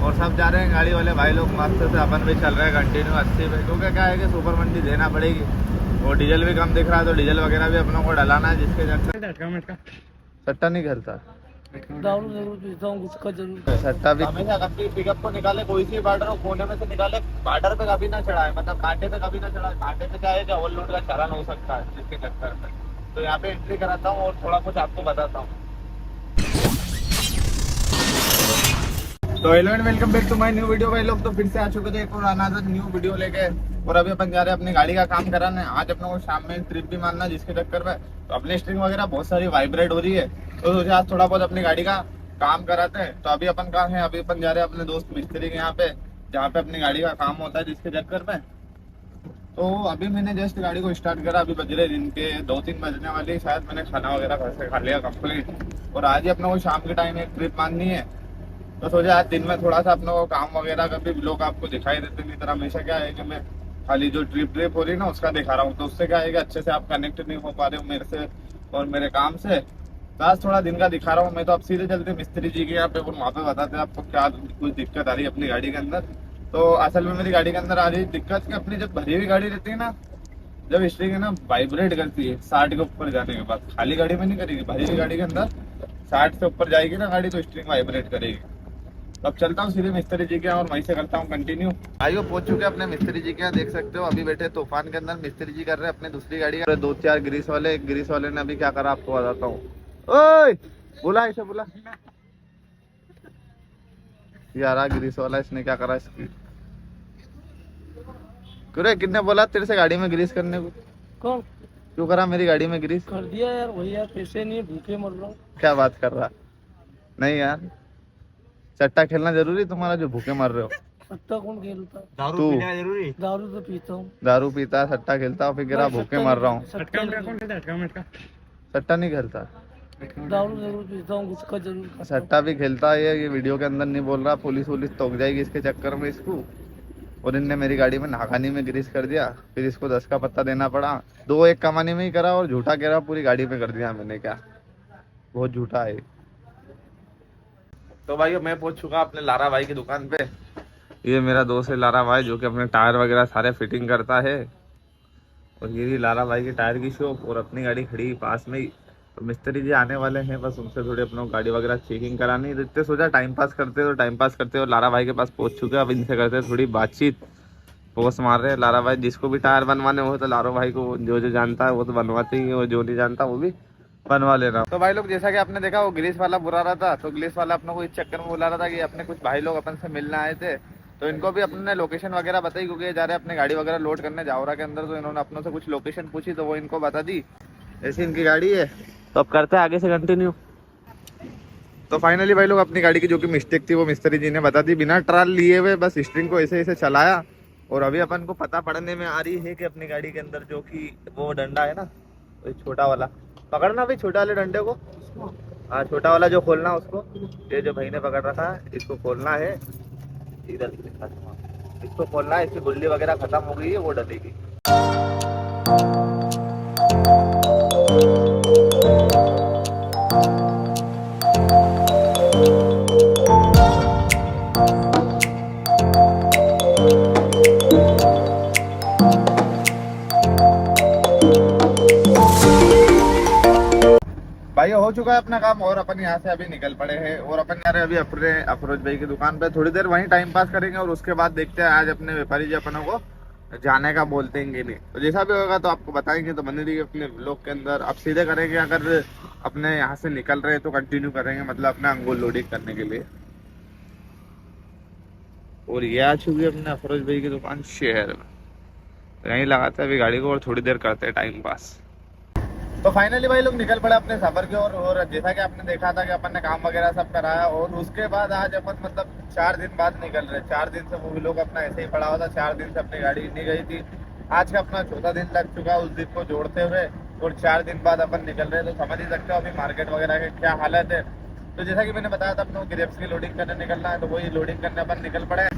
और सब जा रहे हैं गाड़ी वाले भाई लोग मस्त से, अपन भी चल रहे हैं कंटिन्यू 80 पे, क्योंकि क्या है कि सुपर मंडी देना पड़ेगी और डीजल भी कम दिख रहा है, तो डीजल वगैरह भी अपनों को डलाना है, जिसके चक्कर सट्टा नहीं खेलता, दारू जरूर पीता हूँ, गुटखा जरूर। सट्टा भी हमेशा कभी पिकअप को निकाले, कोई सी बॉर्डर हो कोने में से निकाले, बॉर्डर पे कभी ना चढ़ाए, मतलब कांटे पे कभी ना चढ़ाए। कांटे पे क्या है कि ओवरलोड का चालान हो सकता है, जिसके चक्कर में तो यहाँ पे एंट्री कराता हूँ और थोड़ा कुछ आपको बताता हूँ। तो hello and welcome back to my new video भाई लोग। तो फिर से आ चुके थे एक और अनदर न्यू वीडियो लेके, और अभी अपन जा रहे हैं अपनी गाड़ी का काम कराने। आज अपने को शाम में ट्रिप भी मारना, जिसके चक्कर में तो अपनी स्ट्रिंग वगैरह बहुत सारी वाइब्रेट हो रही है, तो सोचे आज थोड़ा बहुत अपनी गाड़ी का काम कराते हैं। तो अभी अपन कहाँ हैं? अभी अपन जा रहे हैं अपने दोस्त मिस्त्री के यहाँ पे, जहाँ पे अपनी गाड़ी का काम होता है, जिसके चक्कर में तो अभी मैंने जस्ट गाड़ी को स्टार्ट करा। अभी बज रहे दिन के 2-3 बजने वाले, शायद मैंने खाना वगैरह घर से खा लिया कंप्लीट, और आज ही अपने को शाम के टाइम एक ट्रिप मारनी है। तो सोचा आज दिन में थोड़ा सा अपने को काम वगैरह का भी लोग आपको दिखाई देते नहीं, तरह हमेशा क्या है कि मैं खाली जो ट्रिप हो रही है ना उसका दिखा रहा हूँ, तो उससे क्या है कि अच्छे से आप कनेक्ट नहीं हो पा रहे हो मेरे से और मेरे काम से। तो आज थोड़ा दिन का दिखा रहा हूँ मैं। तो अब सीधे चलते मिस्त्री जी के यहाँ पे, और वहाँ पे बताते हैं आपको क्या कुछ दिक्कत आ रही है अपनी गाड़ी के अंदर। तो असल में मेरी गाड़ी के अंदर आ रही दिक्कत कि अपनी जब भरी हुई गाड़ी रहती है ना, जब स्ट्रिंग है ना वाइब्रेट करती है 60 के ऊपर जाने के बाद। खाली गाड़ी में नहीं करेगी, भरी हुई गाड़ी के अंदर 60 से ऊपर जाएगी ना गाड़ी, तो स्ट्रिंग वाइब्रेट करेगी। तो अब चलता हूँ सीधे मिस्त्री जी के यहाँ और वहीं से करता हूँ कंटिन्यू। आइयो पहुंच चुके अपने मिस्त्री जी के यहाँ, देख सकते हो अभी बैठे तूफान के अंदर। मिस्त्री जी कर रहे हैं अपनी दूसरी गाड़ी का 2-4 ग्रीस वाले। एक ग्रीस वाले ने अभी क्या करा आपको बताता हूँ। ओए बोला ऐसे बोला यार, ग्रीस वाला इसने क्या करा इसकी। क्यों कितने बोला तेरे से गाड़ी में ग्रीस करने को? कौन क्यों करा मेरी गाड़ी में ग्रीस? कर दिया यार भैया, पैसे नहीं है, भूखे मर रहा हूँ। क्या बात कर रहा? नहीं यार, सट्टा खेलना जरूरी तुम्हारा जो भूखे मर रहे हो? सट्टा कौन खेलता? दारू पीना जरूरी? दारू तो पीता हूँ। दारू पीता, सट्टा खेलता हूँ, फिर गिरा भूखे मर रहा हूँ। सट्टा नहीं खेलता, दारू जरूर पीता हूँ, गुटखा जरूर खाता हूँ। सट्टा भी खेलता है ये वीडियो के अंदर नहीं बोल रहा, पुलिस वुलिस तोक जाएगी इसके चक्कर में इसको। और इनने मेरी गाड़ी में नाकानी में ग्रीस कर दिया, फिर इसको 10 का पत्ता देना पड़ा। 2-1 कमाने में ही करा और झूठा कह रहा पूरी गाड़ी पे कर दिया मैंने। क्या बहुत झूठा है। तो भाई मैं पहुंच चुका अपने लारा भाई की दुकान पे। ये मेरा दोस्त है लारा भाई, जो कि अपने टायर वगैरह सारे फिटिंग करता है। और ये भी लारा भाई के टायर की शॉप, और अपनी गाड़ी खड़ी पास में ही। तो मिस्त्री जी आने वाले हैं, बस उनसे थोड़ी अपना गाड़ी वगैरह चेकिंग करानी। इतने सोचा टाइम पास करते तो टाइम पास करते, और लारा भाई के पास पहुंच चुके हैं। अब इनसे करते हैं थोड़ी बातचीत। पोस्ट मार रहे हैं लारा भाई, जिसको भी टायर बनवाने हो तो लारा भाई को जो जो जानता है वो तो बनवाते ही है, और जो नहीं जानता वो भी बनवा लेना। तो भाई लोग जैसा कि आपने देखा वो ग्रीस वाला बुला रहा था, तो ग्रीस वाला अपने को इस चक्कर में बुला रहा था कि अपने कुछ भाई लोग अपन से मिलने आए थे, तो इनको भी अपने लोकेशन वगैरह बताई, क्योंकि ये जा रहे हैं अपनी गाड़ी वगैरह लोड करने जावरा के अंदर। तो इन्होंने अपनों से कुछ लोकेशन पूछी, तो वो इनको बता दी। ऐसी इनकी गाड़ी है। तो अब करते हैं आगे से कंटिन्यू। तो फाइनली भाई लोग अपनी गाड़ी की जो कि मिस्टेक थी वो मिस्त्री जी ने बता दी, बिना ट्रायल लिए हुए बस स्ट्रिंग को ऐसे ऐसे चलाया। और अभी अपन को पता पड़ने में आ रही है कि अपनी गाड़ी के अंदर जो कि वो डंडा है ना, वो छोटा वाला पकड़ना भाई, छोटा वाले डंडे को। हाँ छोटा वाला जो खोलना उसको, ये जो भाई ने पकड़ रखा है इसको खोलना है। इधर इसको खोलना है, इसकी गुल्ली वगैरह खत्म हो गई है, वो डलेगी। भाई हो चुका है अपना काम, और अपन यहाँ से अभी निकल पड़े हैं, और अपन जा रहे हैं अभी अपने अफरोज भाई की दुकान पे। थोड़ी देर वहीं टाइम पास करेंगे, और उसके बाद देखते हैं आज अपने व्यापारी जी अपनों को जाने का बोलते हैं कि नहीं। तो जैसा भी होगा तो आपको बताएंगे। तो बने रहिए अपने ब्लॉग के अंदर। अब सीधे करेंगे, अगर अपने यहाँ से निकल रहे हैं तो कंटिन्यू करेंगे, मतलब अपने अंगोल लोडिंग करने के लिए। और ये आ चुकी है अपने अफरोज भाई की दुकान शहर में, तो यहीं लगाते हैं अभी गाड़ी को, और थोड़ी देर करते हैं टाइम पास। तो फाइनली भाई लोग निकल पड़े अपने सफर की ओर। और जैसा कि आपने देखा था कि अपन ने काम वगैरह सब कराया, और उसके बाद आज अपन मतलब 4 दिन बाद निकल रहे। 4 दिन से वो भी लोग अपना ऐसे ही पड़ा हुआ था, 4 दिन से अपनी गाड़ी नहीं गई थी। आज का अपना 14 दिन लग चुका उस दिन को जोड़ते हुए, और 4 दिन बाद अपन निकल रहे। तो समझ ही सकते हो अभी मार्केट वगैरह की क्या हालत है। तो जैसा कि मैंने बताया था अपने ग्रेप्स की लोडिंग करने निकलना है, तो वही लोडिंग करने अपन निकल पड़े।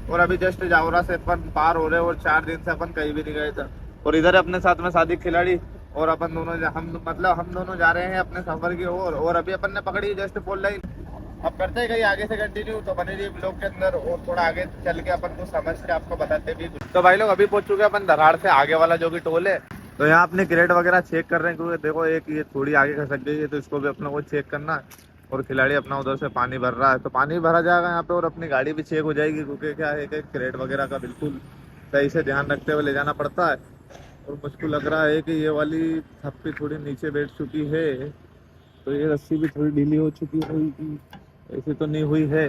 और अभी जस्ट जावरा से अपन पार हो रहे, और 4 दिन से अपन कहीं भी नहीं गए थे। और इधर अपने साथ में सादिक खिलाड़ी, और अपन दोनों हम दोनों जा रहे हैं अपने सफर की ओर। और अभी अपन ने पकड़ी जस्ट 4 लाइन, अब करते हैं कहीं आगे से कंटिन्यू, तो बने रहिए ब्लॉग के अंदर और थोड़ा आगे चल के अपन को समझ के आपको बताते भी। तो भाई लोग अभी पहुंच चुके हैं अपन धराड़ से आगे वाला जो भी टोल है। तो यहाँ अपने क्रेट वगैरह चेक कर रहे हैं, क्योंकि देखो एक ये थोड़ी आगे खसक गई है, तो इसको भी अपने को चेक करना है। और खिलाड़ी अपना उधर से पानी भर रहा है, तो पानी भरा जाएगा यहाँ पे और अपनी गाड़ी भी चेक हो जाएगी, क्योंकि क्या है कि क्रेट वगैरह का बिल्कुल सही से ध्यान रखते हुए ले जाना पड़ता है। और मुझको लग रहा है कि ये वाली थप्पी थोड़ी नीचे बैठ चुकी है, तो ये रस्सी भी थोड़ी ढीली हो चुकी होगी, ऐसे तो नहीं हुई है।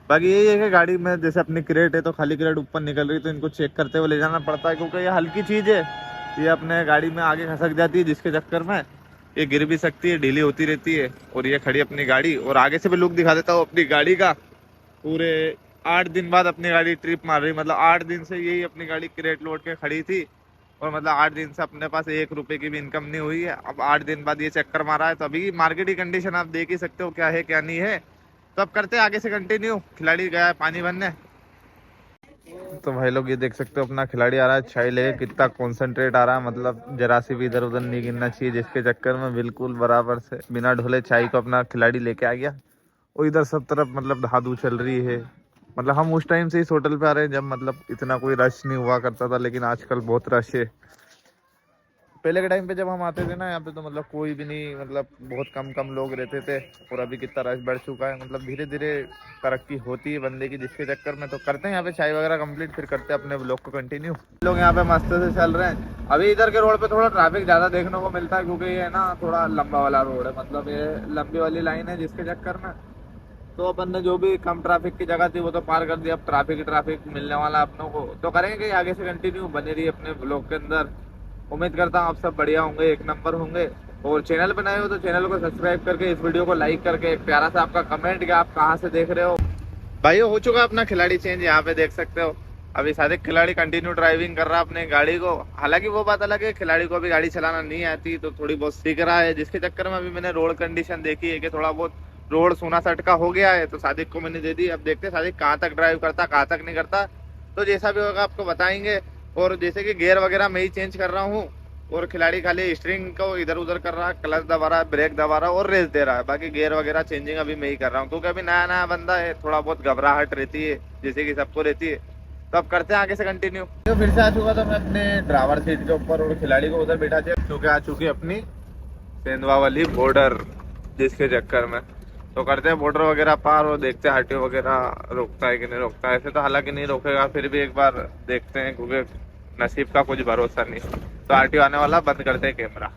बाकी यही है कि गाड़ी में जैसे अपनी क्रेट है तो खाली क्रेट ऊपर निकल रही, तो इनको चेक करते हुए ले जाना पड़ता है, क्योंकि ये हल्की चीज़ है, ये अपने गाड़ी में आगे खसक जाती है, जिसके चक्कर में ये गिर भी सकती है, ढीली होती रहती है। और ये खड़ी अपनी गाड़ी, और आगे से भी लुक दिखा देता हूँ अपनी गाड़ी का। पूरे 8 दिन बाद अपनी गाड़ी ट्रिप मार रही, मतलब 8 दिन से यही अपनी गाड़ी क्रेट लोड के खड़ी थी, और मतलब 8 दिन से अपने पास 1 रुपए की भी इनकम नहीं हुई है। अब 8 दिन बाद ये चक्कर मारा है, तो अभी मार्केट की कंडीशन आप देख ही सकते हो क्या है क्या नहीं है। तो अब करते हैं आगे से कंटिन्यू। खिलाड़ी गया है पानी भरने। तो भाई लोग ये देख सकते हो अपना खिलाड़ी आ रहा है चाय लेके, कितना कॉन्सेंट्रेट आ रहा है, मतलब जरा सी भी इधर उधर नहीं गिरना चाहिए, जिसके चक्कर में बिल्कुल बराबर से बिना ढोले चाय को अपना खिलाड़ी लेके आ गया। और इधर सब तरफ मतलब धाधु चल रही है, मतलब हम उस टाइम से इस होटल पे आ रहे हैं जब मतलब इतना कोई रश नहीं हुआ करता था, लेकिन आजकल बहुत रश है। पहले के टाइम पे जब हम आते थे ना यहाँ पे, तो मतलब कोई भी नहीं, मतलब बहुत कम कम लोग रहते थे। और अभी कितना रश बढ़ चुका है, मतलब धीरे धीरे तरक्की होती है बंदे की, जिसके चक्कर में तो करते हैं यहाँ पे चाय वगैरह कंप्लीट, फिर करते हैं अपने ब्लॉग को कंटिन्यू। लोग यहाँ पे मस्त से चल रहे हैं। अभी इधर के रोड पे थोड़ा ट्रैफिक ज्यादा देखने को मिलता है, क्योंकि ये ना थोड़ा लंबा वाला रोड है, मतलब ये लंबी वाली लाइन है, जिसके चक्कर में तो अपन ने जो भी कम ट्रैफिक की जगह थी वो तो पार कर दी। अब ट्रैफिक मिलने वाला अपनों को, तो करेंगे आगे से कंटिन्यू, बने रही अपने ब्लॉग के अंदर। उम्मीद करता हूँ आप सब बढ़िया होंगे, एक नंबर होंगे। और चैनल पर नए हो तो चैनल को सब्सक्राइब करके, इस वीडियो को लाइक करके, एक प्यारा सा आपका कमेंट कि आप कहाँ से देख रहे हो। भाई हो चुका अपना खिलाड़ी चेंज, यहाँ पे देख सकते हो। अभी सादिक खिलाड़ी कंटिन्यू ड्राइविंग कर रहा है अपने गाड़ी को। हालांकि वो बात अलग है, खिलाड़ी को अभी गाड़ी चलाना नहीं आती, तो थोड़ी बहुत सीख रहा है, जिसके चक्कर में अभी मैंने रोड कंडीशन देखी है कि थोड़ा बहुत रोड सोना सटका हो गया है, तो सादिक को मैंने दे दी। अब देखते हैं सादिक कहाँ तक ड्राइव करता, कहाँ तक नहीं करता, तो जैसा भी होगा आपको बताएंगे। और जैसे कि गियर वगैरह मैं ही चेंज कर रहा हूँ, और खिलाड़ी खाली स्ट्रिंग को इधर उधर कर रहा है, क्लच दबा रहा है, ब्रेक दबा रहा है और रेस दे रहा है। बाकी गियर वगैरह चेंजिंग अभी मैं ही कर रहा हूँ, क्योंकि अभी नया नया बंदा है, थोड़ा बहुत घबराहट रहती है, जैसे कि सबको रहती है। तो अब करते हैं आगे से कंटिन्यू। तो फिर से आ चुका था मैं अपने ड्राइवर सीट के ऊपर, और खिलाड़ी को उधर बैठा दिया, क्योंकि आ चुकी है अपनी सेंधवा वाली बॉर्डर, जिसके चक्कर में तो करते हैं बॉर्डर वगैरह पार, और देखते हैं आरटीओ वगैरह रोकता है कि नहीं रोकता है। ऐसे तो हालांकि नहीं रोकेगा, फिर भी एक बार देखते हैं, क्योंकि नसीब का कुछ भरोसा नहीं। तो आरटीओ आने वाला, बंद करते हैं कैमरा।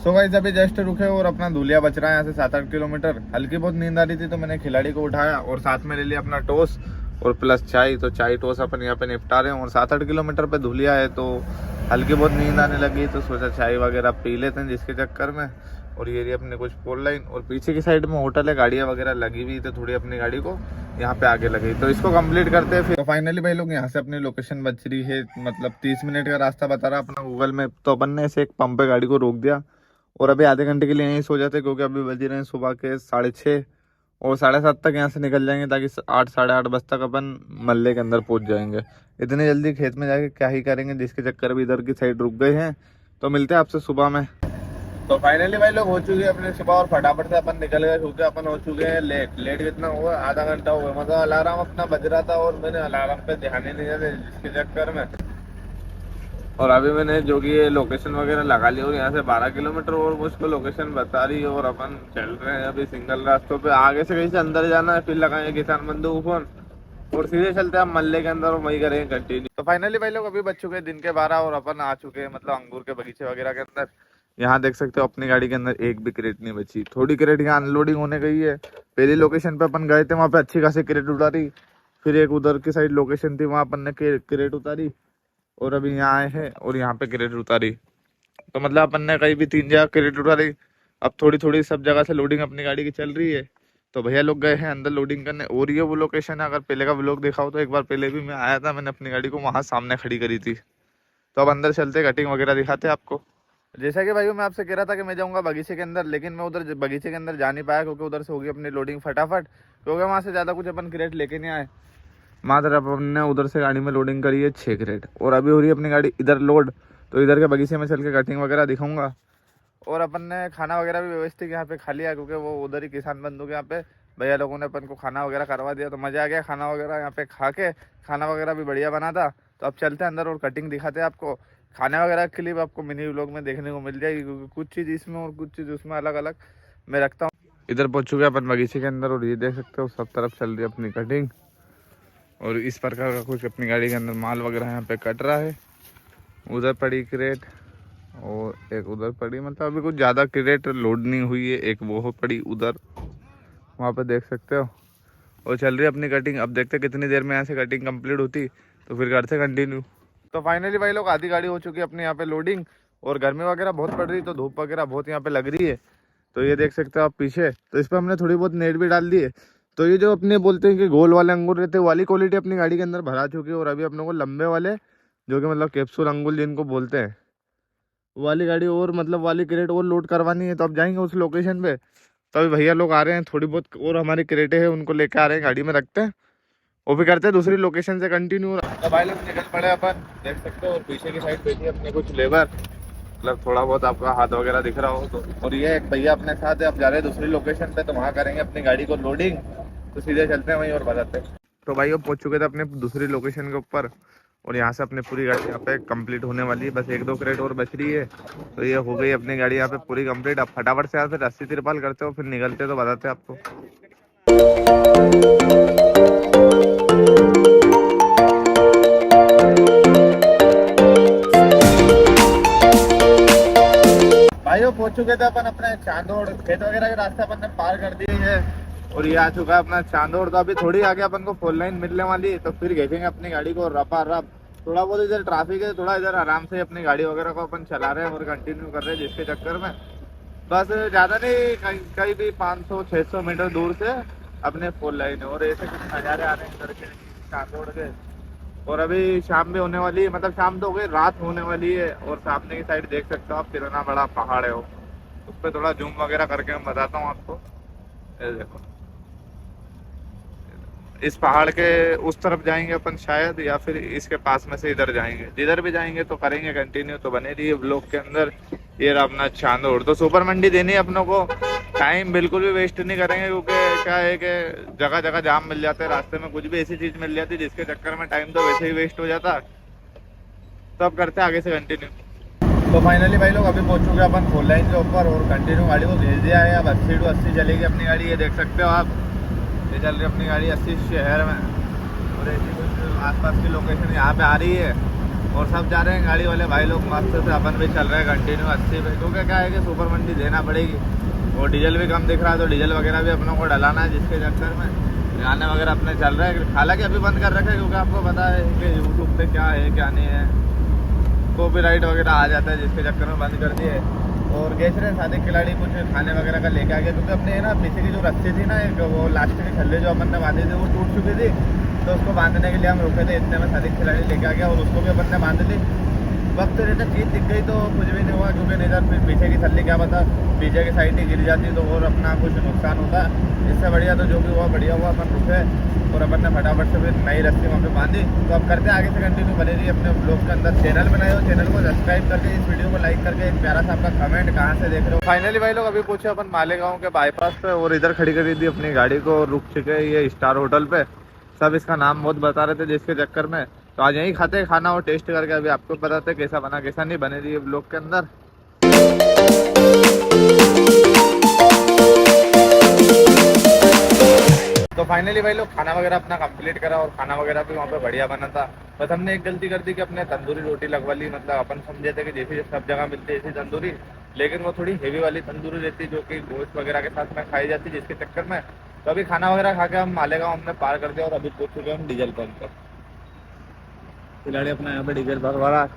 सो गाइस अभी जस्ट रुके और अपना धुलिया बच रहा है यहाँ से 7-8 किलोमीटर। हल्की बहुत नींद आ रही थी, तो मैंने खिलाड़ी को उठाया और साथ में ले लिया अपना टोस और प्लस चाय। तो चाय टोस अपन यहाँ पे निपटा रहे हैं, और 7-8 किलोमीटर पे धुलिया है, तो हल्की बहुत नींद आने लगी, तो सोचा चाय वगैरह पी लेते हैं, जिसके चक्कर में। और ये अपने कुछ फोर लाइन, और पीछे की साइड में होटल है, गाड़ियाँ वगैरह लगी हुई, तो थोड़ी अपनी गाड़ी को यहाँ पे आगे लगी, तो इसको कंप्लीट करते हैं फिर। तो फाइनली भाई लोग यहाँ से अपनी लोकेशन बच रही है, मतलब 30 मिनट का रास्ता बता रहा अपना गूगल में। तो अपन ने ऐसे एक पंप पे गाड़ी को रोक दिया, और अभी आधे घंटे के लिए यहीं सो जाते, क्योंकि अभी बज रहे हैं सुबह के 6:30, और 7:30 तक यहाँ से निकल जाएंगे, ताकि 8 साढ़े 8 बजे तक अपन मल्ले के अंदर पहुँच जाएंगे। इतनी जल्दी खेत में जाके क्या ही करेंगे, जिसके चक्कर भी इधर की साइड रुक गए हैं। तो मिलते हैं आपसे सुबह में। तो फाइनली भाई लोग हो चुके हैं अपने सुबह, और फटाफट से अपन निकल गए, क्योंकि अपन हो चुके हैं लेट कितना हुआ, आधा घंटा हुआ, मतलब अलार्म अपना बज रहा था, और मैंने अलार्म पे ध्यान ही नहीं दिया, जिसके चक्कर में। और अभी मैंने जो कि ये लोकेशन वगैरह लगा ली, और यहाँ से 12 किलोमीटर और मुझको लोकेशन बता रही है, और अपन चल रहे हैं अभी सिंगल रास्तों पे। आगे से कहीं से अंदर जाना है, फिर लगाएंगे किसान बंधु फोन, और सीधे चलते हैं हम मल्ले के अंदर, और वही करेंगे कंटिन्यू। तो फाइनली भाई लोग अभी बच चुके हैं दिन के 12, और अपन आ चुके हैं मतलब अंगूर के बगीचे वगैरह के अंदर। यहाँ देख सकते हो अपनी गाड़ी के अंदर एक भी क्रेट नहीं बची, थोड़ी क्रेट यहाँ अनलोडिंग होने गई है। पहली लोकेशन पे अपन गए थे, वहाँ पे अच्छी खासी क्रेट उतारी, फिर एक उधर की साइड लोकेशन थी, वहाँ अपन ने क्रेट उतारी, और अभी यहाँ आए हैं और यहाँ पे क्रेट उतारी। तो मतलब अपन ने कहीं भी 3 जगह क्रेट उतारी। अब थोड़ी थोड़ी सब जगह से लोडिंग अपनी गाड़ी की चल रही है, तो भैया लोग गए हैं अंदर लोडिंग करने। और ये वो लोकेशन है, अगर पहले का व्लॉग देखा हो तो एक बार पहले भी मैं आया था, मैंने अपनी गाड़ी को वहाँ सामने खड़ी करी थी। तो अब अंदर चलते, कटिंग वगैरह दिखाते आपको। जैसा कि भाई मैं आपसे कह रहा था कि मैं जाऊंगा बगीचे के अंदर, लेकिन मैं उधर बगीचे के अंदर जा नहीं पाया, क्योंकि उधर से होगी अपनी लोडिंग फटाफट, क्योंकि वहाँ से ज़्यादा कुछ अपन क्रेट लेके नहीं आए। मात्र अपन ने उधर से गाड़ी में लोडिंग करी है 6 क्रेट, और अभी हो रही है अपनी गाड़ी इधर लोड। तो इधर के बगीचे में चल के कटिंग वगैरह दिखाऊंगा। और अपन ने खाना वगैरह भी व्यवस्थित यहाँ पे खा लिया, क्योंकि वो उधर ही किसान बंधु के यहाँ पे भैया लोगों ने अपन को खाना वगैरह करवा दिया, तो मज़ा आ गया खाना वगैरह यहाँ पे खा के। खाना वगैरह भी बढ़िया बना था। तो अब चलते हैं अंदर और कटिंग दिखाते हैं आपको। खाने वगैरह के लिए आपको मिनी व्लॉग में देखने को मिल जाएगी, क्योंकि कुछ चीज़ इसमें और कुछ चीज़ उसमें अलग अलग मैं रखता हूँ। इधर पहुँच चुके हैं अपन बगीचे के अंदर, और ये देख सकते हो सब तरफ चल रही है अपनी कटिंग। और इस प्रकार का कुछ अपनी गाड़ी के अंदर माल वगैरह यहाँ पे कट रहा है। उधर पड़ी क्रेट और एक उधर पड़ी, मतलब अभी कुछ ज़्यादा क्रेट लोड नहीं हुई है। एक वो पड़ी उधर, वहाँ पे देख सकते हो। और चल रही है अपनी कटिंग। अब देखते हैं कितनी देर में यहाँ से कटिंग कंप्लीट होती, तो फिर करते कंटिन्यू। तो फाइनली भाई लोग आधी गाड़ी हो चुकी है अपने यहाँ पे लोडिंग। और गर्मी वगैरह बहुत पड़ रही, तो धूप वगैरह बहुत यहाँ पे लग रही है। तो ये देख सकते हो आप पीछे, तो इस पर हमने थोड़ी बहुत नेट भी डाल दी है। तो ये जो अपने बोलते हैं कि गोल वाले अंगूर रहते हैं, वाली क्वालिटी अपनी गाड़ी के अंदर भरा चुकी है। और अभी अपने को लंबे वाले, जो कि मतलब कैप्सूल अंगूर जिनको बोलते हैं, वाली गाड़ी और मतलब वाली क्रेट और लोड करवानी है। तो अब जाएंगे उस लोकेशन पे। तो अभी भैया लोग आ रहे हैं, थोड़ी बहुत और हमारी क्रेटें हैं उनको लेके आ रहे हैं, गाड़ी में रखते हैं और फिर करते हैं दूसरी लोकेशन से कंटिन्यू। तो भाई लोग निकल पड़े अपन, देख सकते हो। और पीछे की साइड बैठी है अपने कुछ लेबर, मतलब थोड़ा बहुत आपका हाथ वगैरह दिख रहा हो तो। और ये एक भैया अपने साथ है। अब जा रहे हैं दूसरी लोकेशन पे, तो वहाँ करेंगे अपनी गाड़ी को लोडिंग। तो सीधे चलते हैं वहीं और बताते हैं। तो भाई अब पहुँच चुके थे अपने दूसरी लोकेशन के ऊपर, और यहाँ से अपनी पूरी गाड़ी यहाँ पे कंप्लीट होने वाली है। बस एक दो क्रेट और बच रही है, तो ये हो गई अपनी गाड़ी यहाँ पे पूरी कंप्लीट। अब फटाफट से यहाँ से रस्सी तिरपाल करते हो, फिर निकलते तो बताते हैं आपको। भाइयों पहुंच चुके थे अपन अपने चांदोड़। खेत वगैरह के रास्ते अपन ने पार कर दिए है, और ये आ चुका है अपना चांदोड़। तो अभी थोड़ी आगे अपन को 4 लाइन मिलने वाली है, तो फिर देखेंगे अपनी गाड़ी को रपा रप। थोड़ा बहुत इधर ट्रैफिक है, थोड़ा इधर आराम से अपनी गाड़ी वगैरह को अपन चला रहे हैं और कंटिन्यू कर रहे हैं, जिसके चक्कर में बस ज़्यादा नहीं, कहीं भी 500-600 मीटर दूर से अपने 4 लाइन है। और ऐसे कुछ नज़ारे आ रहे हैं इधर के चांदोड़ के। और अभी शाम भी होने वाली है, मतलब शाम तो हो गई, रात होने वाली है। और सामने की साइड देख सकते हो आप, कितना बड़ा पहाड़ है वो। उस पर थोड़ा जूम वगैरह करके मैं बताता हूँ आपको। ये देखो, इस पहाड़ के उस तरफ जाएंगे अपन शायद, या फिर इसके पास में से इधर जाएंगे। जिधर भी जाएंगे तो करेंगे कंटिन्यू, तो बने रहिए ब्लॉग के अंदर। ये रहा अपना चांदोड़। तो सुपर मंडी देनी है अपनों को, टाइम बिल्कुल भी वेस्ट नहीं करेंगे, क्योंकि क्या है कि जगह जगह जाम मिल जाते हैं, रास्ते में कुछ भी ऐसी चीज मिल जाती है जिसके चक्कर में टाइम तो वैसे ही वेस्ट हो जाता। तो अब करते हैं आगे से कंटिन्यू। तो फाइनली भाई लोग अभी पहुंच चुके हैं अपन 4 लाइन के ऊपर, और कंटिन्यू गाड़ी को भेज दिया है। अब 80 to 80 चलेगी अपनी गाड़ी। ये देख सकते हो आप, ये चल रही है अपनी गाड़ी 80 शहर में। और ऐसी कुछ आसपास की लोकेशन यहाँ पे आ रही है, और सब जा रहे हैं गाड़ी वाले भाई लोग मस्त से। अपन भी चल रहे हैं कंटिन्यू 80 पे, क्योंकि क्या है कि सुपर मंडी देना पड़ेगी। और डीजल भी कम दिख रहा है, तो डीजल वगैरह भी अपनों को डलाना है, जिसके चक्कर में गाने वगैरह अपने चल रहे हैं। हालांकि अभी बंद कर रखे हैं, क्योंकि आपको पता है कि यूट्यूब पे क्या है क्या नहीं है, कॉपीराइट वगैरह आ जाता है, जिसके चक्कर में बंद कर दिए। और गए थे सादे खिलाड़ी कुछ खाने वगैरह का लेके आ गया, क्योंकि अपने ना पीछे की जो रस्सी थी ना, एक वो लास्ट के छल्ले जो अपन ने बांधे थे वो टूट चुकी थी। तो उसको बांधने के लिए हम रुके थे, इतने में सादे खिलाड़ी लेके आ गया, और उसको भी अपन ने बांध ली। वक्त रहता चीज दिख गई तो कुछ भी नहीं हुआ, क्योंकि नहीं फिर पीछे की छल्ली क्या पता पीछे की साइड ही गिर जाती तो और अपना कुछ नुकसान होता। इससे बढ़िया तो जो भी हुआ बढ़िया हुआ, अपन रुके और अपन ने फटाफट से फिर नई रस्सी वहाँ पे बांधी। तो अब करते हैं आगे से कंटिन्यू। बने रही अपने ब्लॉग के अंदर। चैनल बनाए हो, चैनल को सब्सक्राइब करके, इस वीडियो को लाइक करके, एक प्यारा सा आपका कमेंट कहाँ से देख रहे हो। फाइनली भाई लोग अभी पहुंचे अपन मालेगांव के बाईपास पे, और इधर खड़ी करी थी अपनी गाड़ी को, और रुक चुके ये स्टार होटल पे। सब इसका नाम बहुत बता रहे थे, जिसके चक्कर में तो आज यहीं खाते हैं खाना और टेस्ट करके अभी आपको बताते हैं कैसा बना कैसा नहीं। बने रही है ब्लॉग के अंदर। तो फाइनली भाई लोग खाना वगैरह अपना कंप्लीट करा, और खाना वगैरह भी वहाँ पे बढ़िया बना था। बस हमने एक गलती कर दी कि अपने तंदूरी रोटी लगवा ली। मतलब अपन समझे थे कि जैसे सब जगह मिलती है ऐसी तंदूरी, लेकिन वो थोड़ी हेवी वाली तंदूरी रहती, जो कि गोश्त वगैरह के साथ में खाई जाती, जिसके चक्कर में तो अभी खाना वगैरह खा के हम मालेगांव हमने पार कर दिया, और अभी पहुंच चुके हम डीजल पंप पर। खिलाड़ी अपना यहाँ पे डीजल भरवा रहा,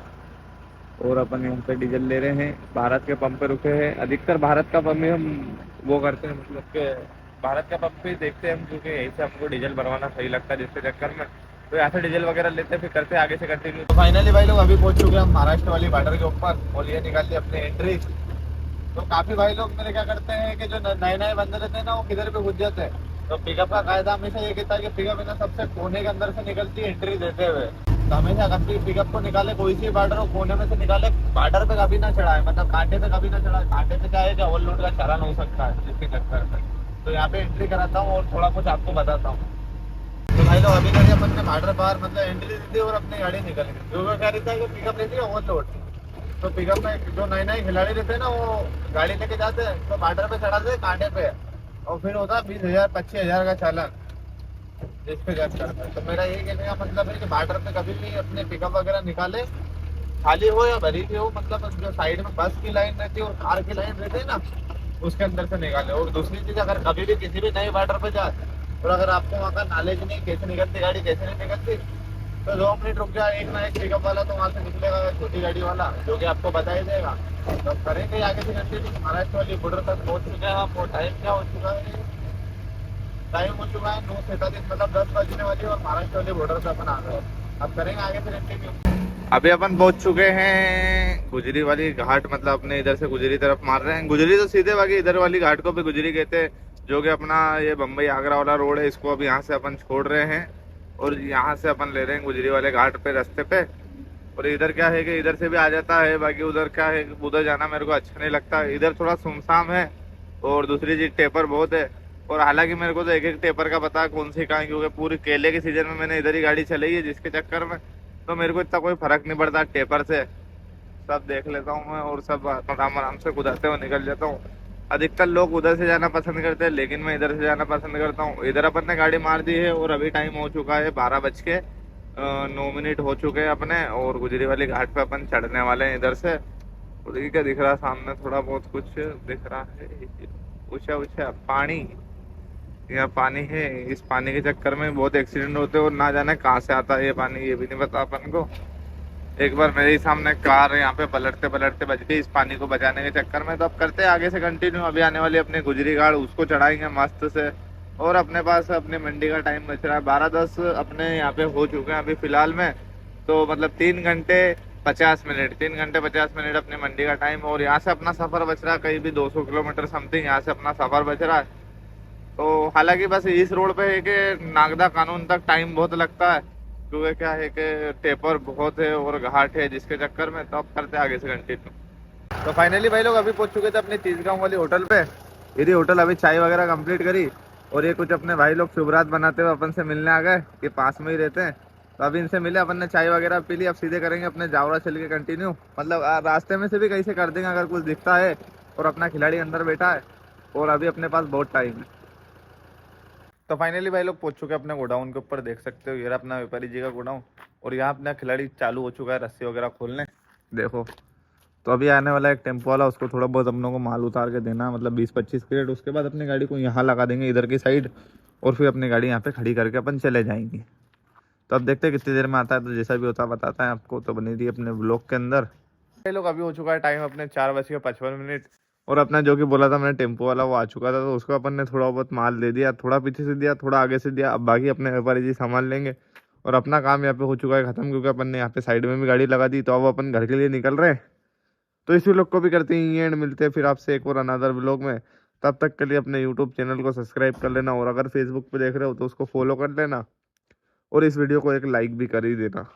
और अपन यहाँ पे डीजल ले रहे हैं। भारत के पंप पे रुके हैं। अधिकतर भारत का पंप ही हम वो करते हैं, मतलब के भारत का पंप पे देखते हैं हम, क्योंकि यहीं से हमको डीजल भरवाना सही लगता है, जिसके चक्कर में तो यहाँ से डीजल वगैरह लेते हैं, फिर करते हैं आगे से कंटिन्यू। तो फाइनली भाई लोग अभी पहुंच चुके हैं हम महाराष्ट्र वाली बॉर्डर के ऊपर, और ये निकाल ली अपनी एंट्री। तो काफी भाई लोग मेरे क्या करते हैं कि जो नए नए बंदे रहते हैं ना, वो किधर पे घुस जाते हैं। तो पिकअप का कायदा हमेशा ये कहता है कि पिकअप ना सबसे कोने के अंदर से निकलती है एंट्री देते हुए। तो हमेशा कभी पिकअप को निकाले कोई सी बॉर्डर हो, कोने में से निकाले, बॉर्डर पे कभी ना चढ़ाए, मतलब कांटे पे कभी ना चढ़ाए। कांटे पे क्या है कि ओवरलोड का चालान हो सकता है, जिसके चक्कर में तो यहाँ पे एंट्री कराता हूँ और थोड़ा कुछ आपको बताता हूँ। तो भाई लोग अभी करिए अपन ने बॉर्डर बाहर मतलब एंट्री दी थी और अपनी गाड़ी निकल गई। जो क्या रहता है कि पिकअप रहती है ओवरलोड, तो पिकअप में जो नए नए खिलाड़ी रहते हैं ना वो गाड़ी लेके जाते हैं तो बॉर्डर पे चढ़ाते हैं कांटे पे, और फिर होता है 20,000 25,000 का चालान जिस पे जज करता है। तो मेरा यही कहने का मतलब है कि बॉर्डर पे कभी भी अपने पिकअप वगैरह निकाले, खाली हो या भरी हुई हो, मतलब जो साइड में बस की लाइन रहती है और कार की लाइन रहती है ना उसके अंदर से निकाले। और दूसरी चीज, अगर कभी भी किसी भी नए बॉर्डर पे जाए और अगर आपको वहाँ का नॉलेज नहीं कैसे निकलती गाड़ी कैसे नहीं निकलती, तो 2 मिनट रुक जाए, एक ना एक पिकअप वाला तो वहाँ से निकलेगा छोटी गाड़ी वाला जो कि आपको बता ही देगा। तो करेंगे आगे से कंटिन्यू। महाराष्ट्र वाली बॉर्डर तक पहुँच चुके हैं हम। और टाइम क्या हो चुका है, टाइम हो चुका है 9:47, मतलब 10 बजने वाली है और महाराष्ट्र वाली बॉर्डर पे अपन आ गए। अब करेंगे आगे से कंटिन्यू। अभी अपन पहुंच चुके हैं गुजरी वाली घाट, मतलब अपने इधर से गुजरी तरफ मार रहे हैं। गुजरी तो सीधे बाकी इधर वाली घाट को भी गुजरी कहते हैं, जो कि अपना ये बम्बई आगरा वाला रोड है। इसको अब यहाँ से अपन छोड़ रहे हैं और यहाँ से अपन ले रहे हैं गुजरी वाले घाट पे रास्ते पे। और इधर क्या है कि इधर से भी आ जाता है, बाकी उधर क्या है उधर जाना मेरे को अच्छा नहीं लगता। इधर थोड़ा सुनसान है और दूसरी चीज टेपर बहुत है। और हालांकि मेरे को तो एक एक टेपर का पता है कौन सी कहाँ, क्योंकि पूरी केले के सीजन में मैंने इधर ही गाड़ी चलाई है, जिसके चक्कर में तो मेरे को इतना कोई फर्क नहीं पड़ता टेपर से। सब देख लेता हूँ मैं और सब आराम आराम से कुदाते हुए निकल जाता हूँ। अधिकतर लोग उधर से जाना पसंद करते हैं, लेकिन मैं इधर से जाना पसंद करता हूँ। इधर अपन ने गाड़ी मार दी है और अभी टाइम हो चुका है 12:09 हो चुके हैं अपने, और गुजरी वाली घाट पे अपन चढ़ने वाले हैं इधर से। और क्या दिख रहा है सामने, थोड़ा बहुत कुछ दिख रहा है, ऊंचा ऊंचा पानी, यहाँ पानी है। इस पानी के चक्कर में बहुत एक्सीडेंट होते हैं और ना जाने कहाँ से आता है ये पानी, ये भी नहीं पता अपन को। एक बार मेरे ही सामने कार यहाँ पे पलटते पलटते बच गई इस पानी को बचाने के चक्कर में। तो अब करते हैं आगे से कंटिन्यू। अभी आने वाली अपनी गुजरी घाट उसको चढ़ाएंगे मस्त से। और अपने पास अपनी मंडी का टाइम बच रहा है 12:10 अपने यहाँ पे हो चुके हैं अभी फिलहाल में। तो मतलब 3 घंटे 50 मिनट, 3 घंटे 50 मिनट अपनी मंडी का टाइम। और यहाँ से अपना सफर बच रहा है कहीं भी 200 किलोमीटर समथिंग यहाँ से अपना सफर बच रहा है। तो हालांकि बस इस रोड पे है कि नागदा कानून तक टाइम बहुत लगता है, क्योंकि क्या है कि टेपर बहुत है और घाट है जिसके चक्कर में। तो अब करते हैं आगे से कंटिन्यू। तो फाइनली भाई लोग अभी पहुंच चुके थे अपने तीसगांव वाली होटल पे। यदि होटल अभी चाय वगैरह कंप्लीट करी और ये कुछ अपने भाई लोग शुभरात बनाते हुए अपन से मिलने आ गए, कि पास में ही रहते हैं। तो अभी इनसे मिले, अपन ने चाय वगैरह पी ली। अब सीधे करेंगे अपने जावरा चल के कंटिन्यू, मतलब रास्ते में से भी कहीं से कर देंगे अगर कुछ दिखता है। और अपना खिलाड़ी अंदर बैठा है और अभी अपने पास बहुत टाइम है। तो फाइनली भाई लोग पहुंच चुके हैं अपने गोडाउन के ऊपर, देख सकते हो ये रहा अपना व्यापारी जी का गोडाउन। और यहाँ अपना खिलाड़ी चालू हो चुका है रस्सी वगैरह खोलने, देखो। तो अभी आने वाला एक टेम्पो वाला, उसको थोड़ा बहुत अपनों को माल उतार के देना, मतलब 20-25 क्रेट। उसके बाद अपनी गाड़ी को यहाँ लगा देंगे इधर की साइड, और फिर अपनी गाड़ी यहाँ पे खड़ी करके अपन चले जाएंगे। तो अब देखते हैं कितनी देर में आता है, तो जैसा भी होता है बताता है आपको। तो बनी रही अपने ब्लॉग के अंदर। ये लोग अभी हो चुका है टाइम अपने 4:55, और अपना जो कि बोला था मैंने टेम्पो वाला वो आ चुका था। तो उसको अपन ने थोड़ा बहुत माल दे दिया, थोड़ा पीछे से दिया थोड़ा आगे से दिया। अब बाकी अपने व्यापारी जी संभाल लेंगे। और अपना काम यहाँ पे हो चुका है खत्म, क्योंकि अपन ने यहाँ पे साइड में भी गाड़ी लगा दी। तो अब अपन घर के लिए निकल रहे हैं। तो इसी व्लॉग को भी करते हैं एंड मिलते हैं फिर आपसे एक और अनदर व्लॉग में। तब तक के लिए अपने यूट्यूब चैनल को सब्सक्राइब कर लेना, और अगर फेसबुक पे देख रहे हो तो उसको फॉलो कर लेना, और इस वीडियो को एक लाइक भी कर ही देना।